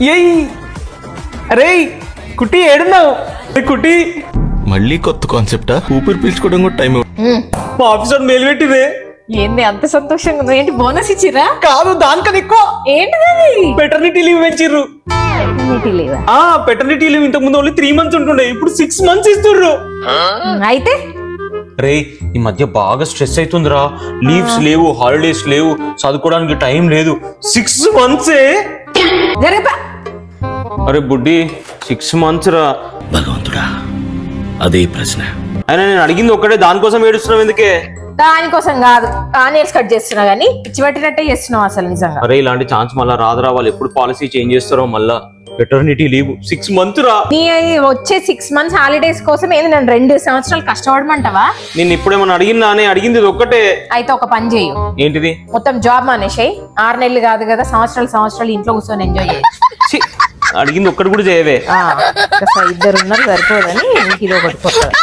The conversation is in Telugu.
ఏయ్ అరే కుట్టి ఏడున్నావు కుట్టి మళ్ళీ కొత్త కాన్సెప్టా? ఊపిరి పీల్చుకోవడం కూడా టైం మా ఆఫీసర్ మెయిల్ పెట్టిరే. ఏంది అంత సంతోషంగా ఉంది? ఏంటి బోనస్ ఇచ్చిరా? కాదు దానికన్నా ఎక్కువ ఏంటిది? పెటర్నిటీ లీవ్ పెంచిర్రు. పెటర్నిటీ లీవ్ ఇంతకు ముందు ఓన్లీ 3 months ఉంటుండే, ఇప్పుడు 6 months ఇస్తుర్రు. అయితే రే ఈ మధ్య బాగా స్ట్రెస్ అవుతుందిరా. లీవ్స్ లేవు, హాలిడేస్ లేవు, చదువుకోవడానికి టైం లేదు. 6 months. అరే బుడ్డి 6 months రా. భగవంతుడా అదే ప్రశ్న. అయినా నేను అడిగింది ఒక్కటే, దానికోసం ఏడుస్తున్నావు ఎందుకే? దానికోసం కాదు, ఆనియర్స్ కట్ చేస్తున్నా గానీ పిచ్చి పట్టినట్టే చేస్తున్నావు అసలు నిజంగా. అరే ఇలాంటి ఛాన్స్ మళ్ళా రాదురా. వాళ్ళు ఎప్పుడు పాలసీ చేంజ్ చేస్తారో మళ్ళా. పెటర్నిటీ లీవ్ 6 months రా. నీ వచ్చే 6 months హాలిడేస్ కోసం ఏంది నన్ను 2 సంవత్సరాలు కష్టపడమంటావా? నేను ఇప్పుడేమన్నా అడిగిందా? అని అడిగింది ఇది ఒక్కటే. అయితే ఒక పని చేయు. ఏంటిది? మొత్తం జాబ్ మానేసాయి. 6 నెలలు కాదు కదా, సంవత్సరాలు ఇంట్లో కూర్చొని ఎంజాయ్ చేయొచ్చు. అడిగింది ఒక్కటి కూడా చేయవే. 2 ఉన్నారు సరిపోదని ఇది ఒకటి కొత్తది.